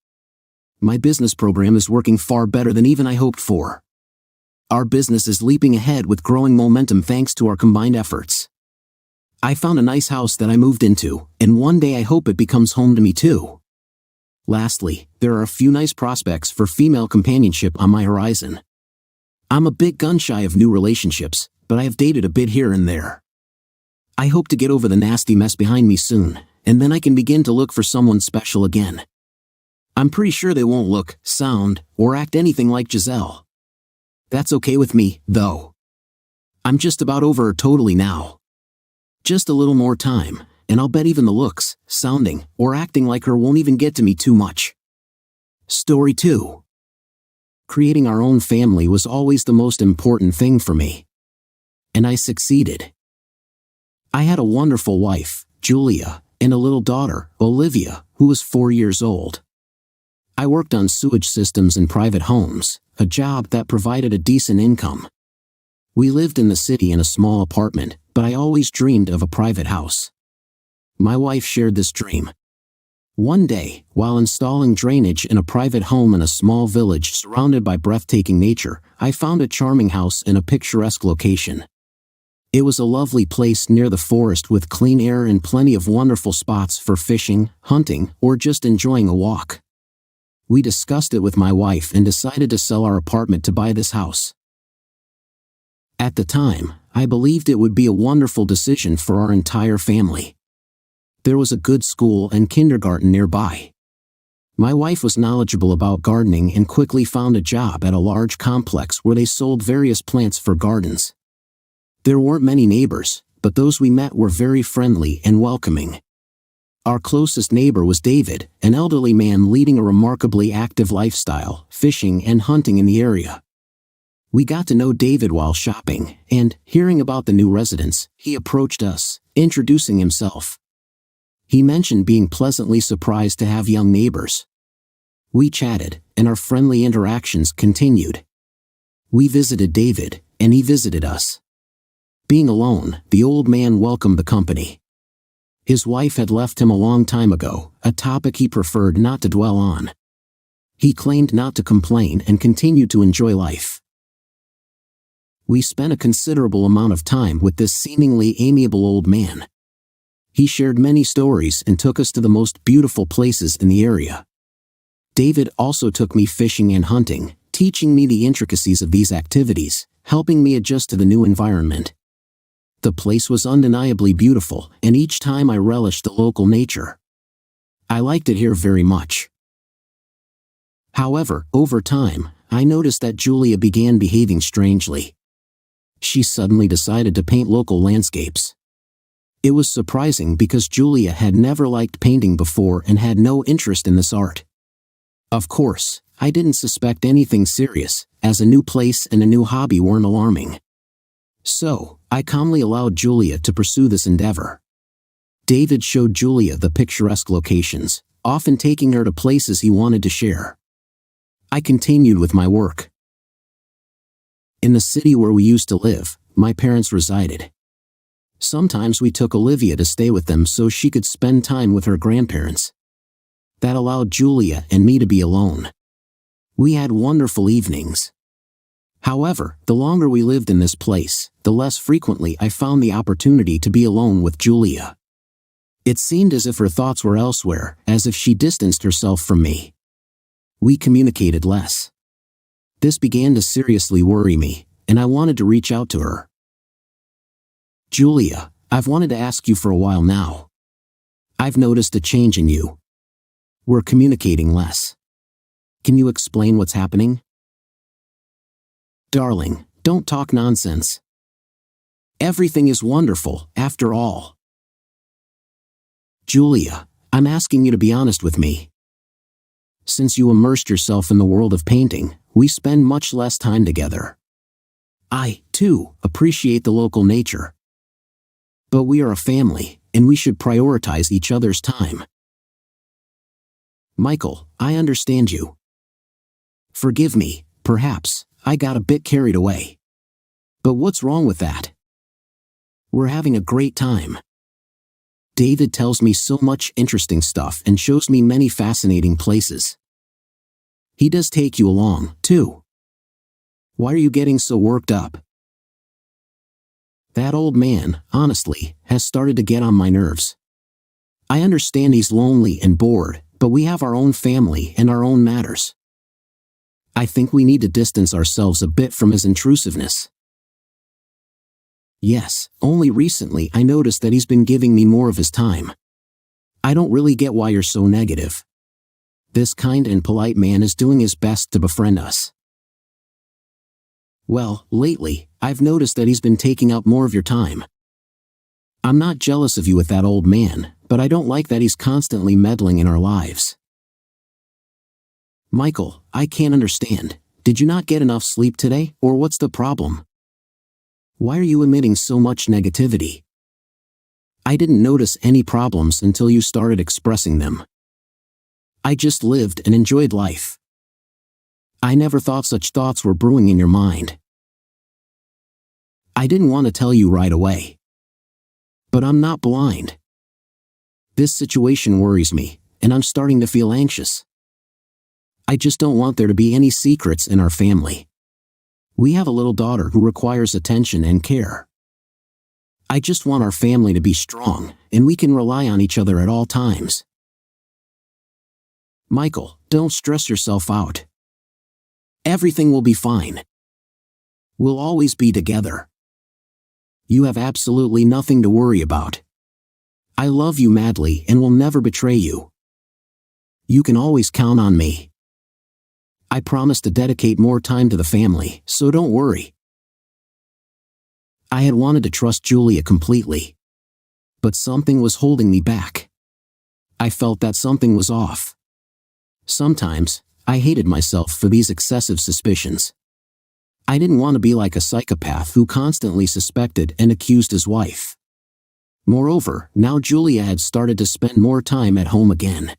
My business program is working far better than even I hoped for. Our business is leaping ahead with growing momentum thanks to our combined efforts. I found a nice house that I moved into, and one day I hope it becomes home to me too. Lastly, there are a few nice prospects for female companionship on my horizon. I'm a bit gun-shy of new relationships, but I have dated a bit here and there. I hope to get over the nasty mess behind me soon, and then I can begin to look for someone special again. I'm pretty sure they won't look, sound, or act anything like Giselle. That's okay with me, though. I'm just about over her totally now. Just a little more time, and I'll bet even the looks, sounding, or acting like her won't even get to me too much. Story 2. Creating our own family was always the most important thing for me. And I succeeded. I had a wonderful wife, Julia, and a little daughter, Olivia, who was 4 years old. I worked on sewage systems in private homes, a job that provided a decent income. We lived in the city in a small apartment, but I always dreamed of a private house. My wife shared this dream. One day, while installing drainage in a private home in a small village surrounded by breathtaking nature, I found a charming house in a picturesque location. It was a lovely place near the forest with clean air and plenty of wonderful spots for fishing, hunting, or just enjoying a walk. We discussed it with my wife and decided to sell our apartment to buy this house. At the time, I believed it would be a wonderful decision for our entire family. There was a good school and kindergarten nearby. My wife was knowledgeable about gardening and quickly found a job at a large complex where they sold various plants for gardens. There weren't many neighbors, but those we met were very friendly and welcoming. Our closest neighbor was David, an elderly man leading a remarkably active lifestyle, fishing and hunting in the area. We got to know David while shopping, and, hearing about the new residents, he approached us, introducing himself. He mentioned being pleasantly surprised to have young neighbors. We chatted, and our friendly interactions continued. We visited David, and he visited us. Being alone, the old man welcomed the company. His wife had left him a long time ago, a topic he preferred not to dwell on. He claimed not to complain and continued to enjoy life. We spent a considerable amount of time with this seemingly amiable old man. He shared many stories and took us to the most beautiful places in the area. David also took me fishing and hunting, teaching me the intricacies of these activities, helping me adjust to the new environment. The place was undeniably beautiful, and each time I relished the local nature. I liked it here very much. However, over time, I noticed that Julia began behaving strangely. She suddenly decided to paint local landscapes. It was surprising because Julia had never liked painting before and had no interest in this art. Of course, I didn't suspect anything serious, as a new place and a new hobby weren't alarming. So, I calmly allowed Julia to pursue this endeavor. David showed Julia the picturesque locations, often taking her to places he wanted to share. I continued with my work. In the city where we used to live, my parents resided. Sometimes we took Olivia to stay with them so she could spend time with her grandparents. That allowed Julia and me to be alone. We had wonderful evenings. However, the longer we lived in this place, the less frequently I found the opportunity to be alone with Julia. It seemed as if her thoughts were elsewhere, as if she distanced herself from me. We communicated less. This began to seriously worry me, and I wanted to reach out to her. Julia, I've wanted to ask you for a while now. I've noticed a change in you. We're communicating less. Can you explain what's happening? Darling, don't talk nonsense. Everything is wonderful, after all. Julia, I'm asking you to be honest with me. Since you immersed yourself in the world of painting, we spend much less time together. I, too, appreciate the local nature. But we are a family, and we should prioritize each other's time. Michael, I understand you. Forgive me, perhaps, I got a bit carried away. But what's wrong with that? We're having a great time. David tells me so much interesting stuff and shows me many fascinating places. He does take you along, too. Why are you getting so worked up? That old man, honestly, has started to get on my nerves. I understand he's lonely and bored, but we have our own family and our own matters. I think we need to distance ourselves a bit from his intrusiveness. Yes, only recently I noticed that he's been giving me more of his time. I don't really get why you're so negative. This kind and polite man is doing his best to befriend us. Well, lately, I've noticed that he's been taking up more of your time. I'm not jealous of you with that old man, but I don't like that he's constantly meddling in our lives. Michael, I can't understand. Did you not get enough sleep today, or what's the problem? Why are you emitting so much negativity? I didn't notice any problems until you started expressing them. I just lived and enjoyed life. I never thought such thoughts were brewing in your mind. I didn't want to tell you right away. But I'm not blind. This situation worries me, and I'm starting to feel anxious. I just don't want there to be any secrets in our family. We have a little daughter who requires attention and care. I just want our family to be strong, and we can rely on each other at all times. Michael, don't stress yourself out. Everything will be fine. We'll always be together. You have absolutely nothing to worry about. I love you madly and will never betray you. You can always count on me. I promise to dedicate more time to the family, so don't worry. I had wanted to trust Julia completely. But something was holding me back. I felt that something was off. Sometimes, I hated myself for these excessive suspicions. I didn't want to be like a psychopath who constantly suspected and accused his wife. Moreover, now Julia had started to spend more time at home again.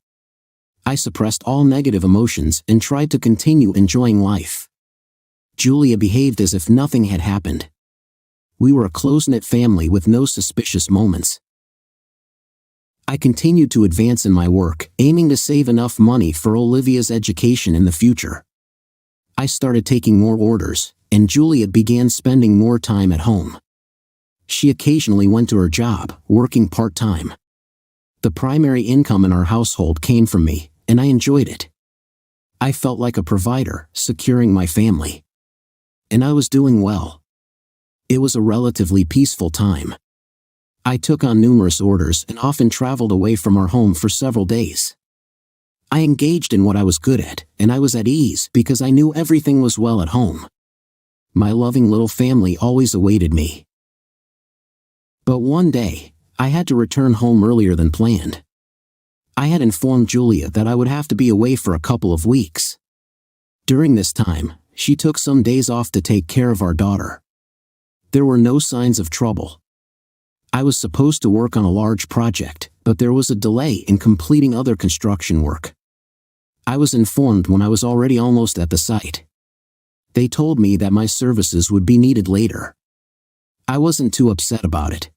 I suppressed all negative emotions and tried to continue enjoying life. Julia behaved as if nothing had happened. We were a close-knit family with no suspicious moments. I continued to advance in my work, aiming to save enough money for Olivia's education in the future. I started taking more orders, and Julia began spending more time at home. She occasionally went to her job, working part-time. The primary income in our household came from me, and I enjoyed it. I felt like a provider, securing my family. And I was doing well. It was a relatively peaceful time. I took on numerous orders and often traveled away from our home for several days. I engaged in what I was good at, and I was at ease because I knew everything was well at home. My loving little family always awaited me. But one day, I had to return home earlier than planned. I had informed Julia that I would have to be away for a couple of weeks. During this time, she took some days off to take care of our daughter. There were no signs of trouble. I was supposed to work on a large project, but there was a delay in completing other construction work. I was informed when I was already almost at the site. They told me that my services would be needed later. I wasn't too upset about it.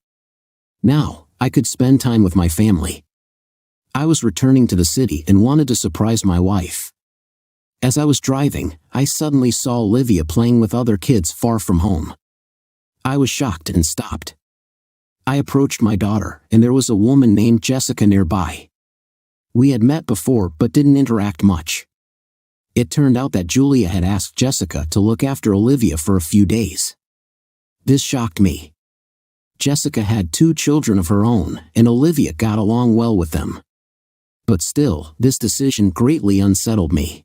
Now, I could spend time with my family. I was returning to the city and wanted to surprise my wife. As I was driving, I suddenly saw Olivia playing with other kids far from home. I was shocked and stopped. I approached my daughter, and there was a woman named Jessica nearby. We had met before but didn't interact much. It turned out that Julia had asked Jessica to look after Olivia for a few days. This shocked me. Jessica had 2 children of her own, and Olivia got along well with them. But still, this decision greatly unsettled me.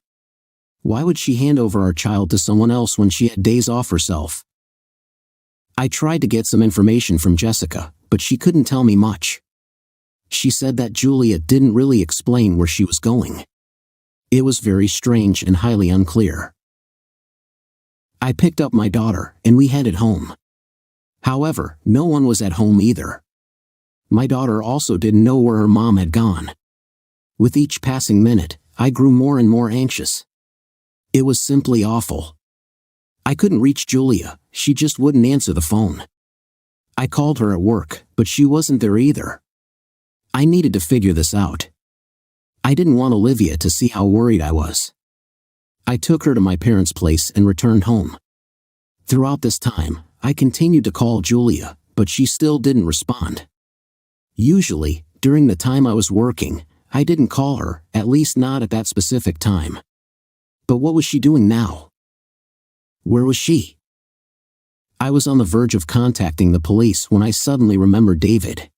Why would she hand over our child to someone else when she had days off herself? I tried to get some information from Jessica, but she couldn't tell me much. She said that Julia didn't really explain where she was going. It was very strange and highly unclear. I picked up my daughter, and we headed home. However, no one was at home either. My daughter also didn't know where her mom had gone. With each passing minute, I grew more and more anxious. It was simply awful. I couldn't reach Julia, she just wouldn't answer the phone. I called her at work, but she wasn't there either. I needed to figure this out. I didn't want Olivia to see how worried I was. I took her to my parents' place and returned home. Throughout this time, I continued to call Julia, but she still didn't respond. Usually, during the time I was working, I didn't call her, at least not at that specific time. But what was she doing now? Where was she? I was on the verge of contacting the police when I suddenly remembered David.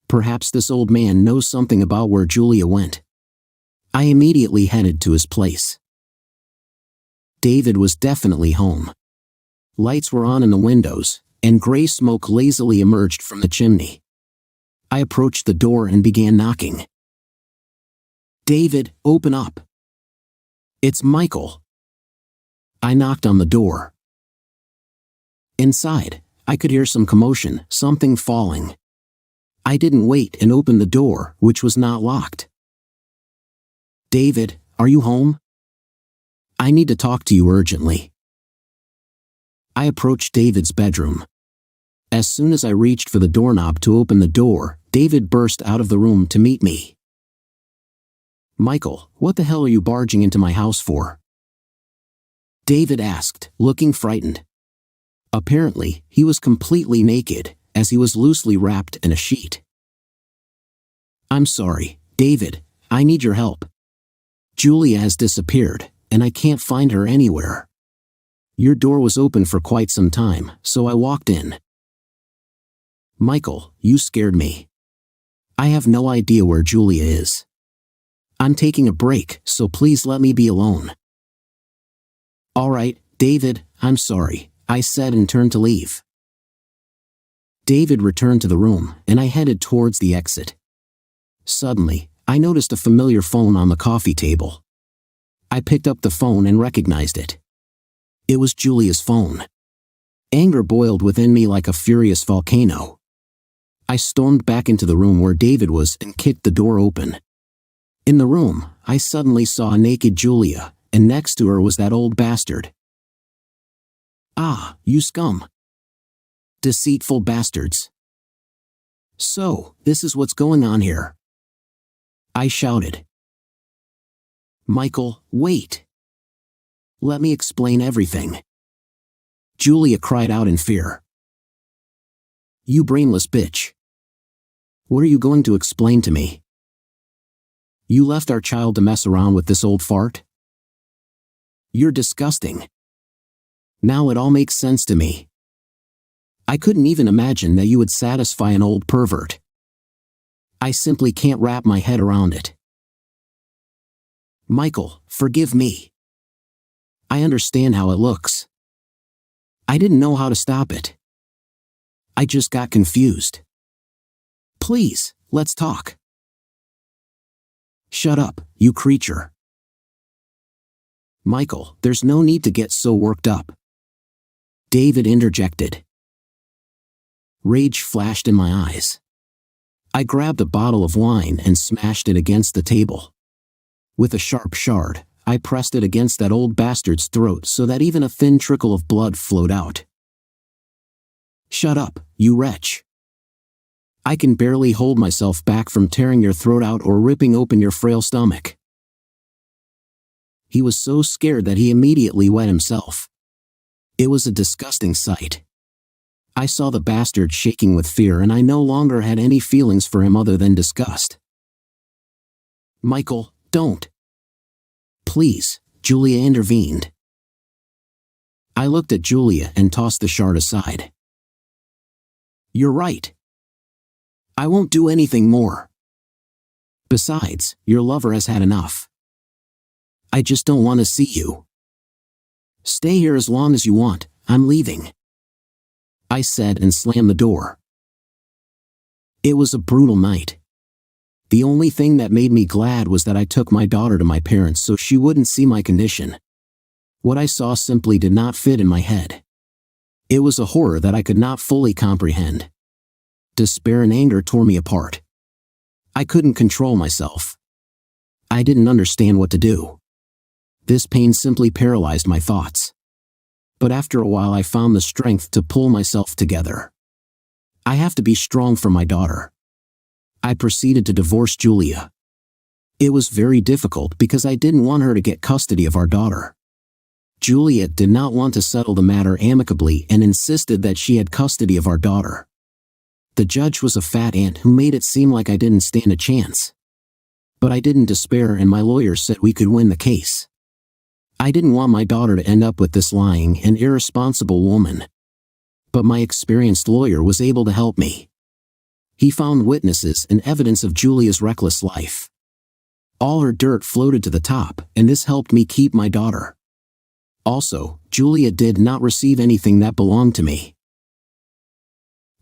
Perhaps this old man knows something about where Julia went. I immediately headed to his place. David was definitely home. Lights were on in the windows, and gray smoke lazily emerged from the chimney. I approached the door and began knocking. "David, open up. It's Michael." I knocked on the door. Inside, I could hear some commotion, something falling. I didn't wait and opened the door, which was not locked. "David, are you home? I need to talk to you urgently." I approached David's bedroom. As soon as I reached for the doorknob to open the door, David burst out of the room to meet me. "Michael, what the hell are you barging into my house for?" David asked, looking frightened. Apparently, he was completely naked, as he was loosely wrapped in a sheet. "I'm sorry, David, I need your help. Julia has disappeared, and I can't find her anywhere. Your door was open for quite some time, so I walked in." "Michael, you scared me. I have no idea where Julia is. I'm taking a break, so please let me be alone." "All right, David, I'm sorry," I said and turned to leave. David returned to the room, and I headed towards the exit. Suddenly, I noticed a familiar phone on the coffee table. I picked up the phone and recognized it. It was Julia's phone. Anger boiled within me like a furious volcano. I stormed back into the room where David was and kicked the door open. In the room, I suddenly saw a naked Julia, and next to her was that old bastard. "Ah, you scum. Deceitful bastards. So, this is what's going on here," I shouted. "Michael, wait. Let me explain everything." Julia cried out in fear. "You brainless bitch. What are you going to explain to me? You left our child to mess around with this old fart? You're disgusting. Now it all makes sense to me. I couldn't even imagine that you would satisfy an old pervert. I simply can't wrap my head around it. Michael, forgive me. I understand how it looks. I didn't know how to stop it. I just got confused. Please, let's talk." "Shut up, you creature." "Michael, there's no need to get so worked up," David interjected. Rage flashed in my eyes. I grabbed a bottle of wine and smashed it against the table. With a sharp shard, I pressed it against that old bastard's throat so that even a thin trickle of blood flowed out. "Shut up, you wretch. I can barely hold myself back from tearing your throat out or ripping open your frail stomach." He was so scared that he immediately wet himself. It was a disgusting sight. I saw the bastard shaking with fear, and I no longer had any feelings for him other than disgust. "Michael, don't. Please," Julia intervened. I looked at Julia and tossed the shard aside. "You're right. I won't do anything more. Besides, your lover has had enough. I just don't want to see you. Stay here as long as you want, I'm leaving," I said and slammed the door. It was a brutal night. The only thing that made me glad was that I took my daughter to my parents so she wouldn't see my condition. What I saw simply did not fit in my head. It was a horror that I could not fully comprehend. Despair and anger tore me apart. I couldn't control myself. I didn't understand what to do. This pain simply paralyzed my thoughts. But after a while I found the strength to pull myself together. I have to be strong for my daughter. I proceeded to divorce Julia. It was very difficult because I didn't want her to get custody of our daughter. Julia did not want to settle the matter amicably and insisted that she had custody of our daughter. The judge was a fat ant who made it seem like I didn't stand a chance. But I didn't despair, and my lawyer said we could win the case. I didn't want my daughter to end up with this lying and irresponsible woman. But my experienced lawyer was able to help me. He found witnesses and evidence of Julia's reckless life. All her dirt floated to the top, and this helped me keep my daughter. Also, Julia did not receive anything that belonged to me.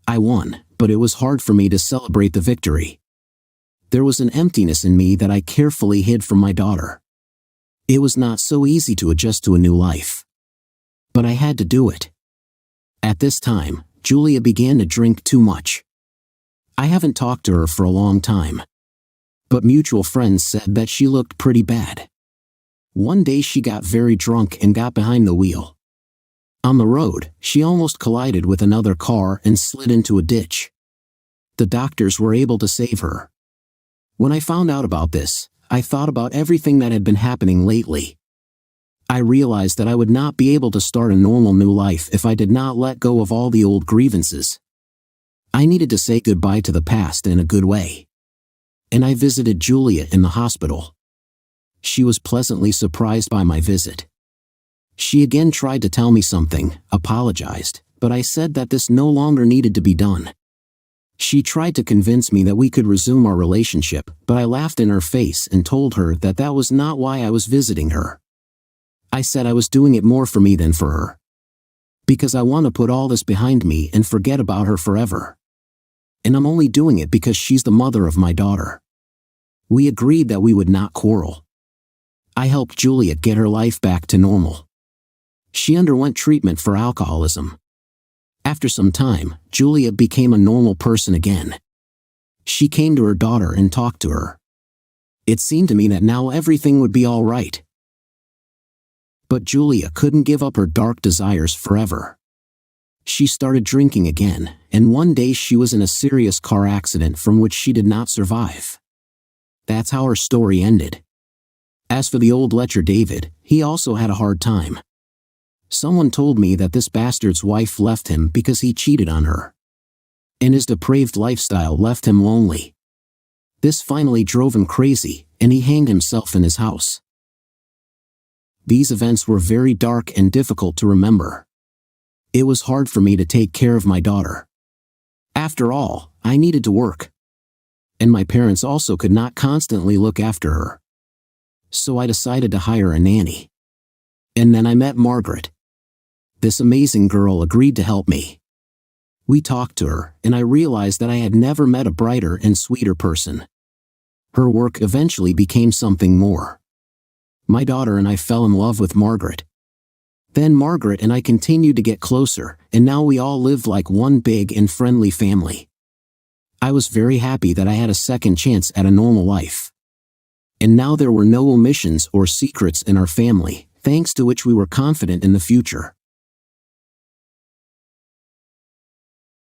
I won, but it was hard for me to celebrate the victory. There was an emptiness in me that I carefully hid from my daughter. It was not so easy to adjust to a new life. But I had to do it. At this time, Julia began to drink too much. I haven't talked to her for a long time. But mutual friends said that she looked pretty bad. One day she got very drunk and got behind the wheel. On the road, she almost collided with another car and slid into a ditch. The doctors were able to save her. When I found out about this, I thought about everything that had been happening lately. I realized that I would not be able to start a normal new life if I did not let go of all the old grievances. I needed to say goodbye to the past in a good way. And I visited Julia in the hospital. She was pleasantly surprised by my visit. She again tried to tell me something, apologized, but I said that this no longer needed to be done. She tried to convince me that we could resume our relationship, but I laughed in her face and told her that that was not why I was visiting her. I said I was doing it more for me than for her. Because I want to put all this behind me and forget about her forever. And I'm only doing it because she's the mother of my daughter. We agreed that we would not quarrel. I helped Julia get her life back to normal. She underwent treatment for alcoholism. After some time, Julia became a normal person again. She came to her daughter and talked to her. It seemed to me that now everything would be all right. But Julia couldn't give up her dark desires forever. She started drinking again, and one day she was in a serious car accident from which she did not survive. That's how her story ended. As for the old lecher David, he also had a hard time. Someone told me that this bastard's wife left him because he cheated on her. And his depraved lifestyle left him lonely. This finally drove him crazy, and he hanged himself in his house. These events were very dark and difficult to remember. It was hard for me to take care of my daughter. After all, I needed to work. And my parents also could not constantly look after her. So I decided to hire a nanny. And then I met Margaret. This amazing girl agreed to help me. We talked to her, and I realized that I had never met a brighter and sweeter person. Her work eventually became something more. My daughter and I fell in love with Margaret. Then Margaret and I continued to get closer, and now we all lived like one big and friendly family. I was very happy that I had a second chance at a normal life. And now there were no omissions or secrets in our family, thanks to which we were confident in the future.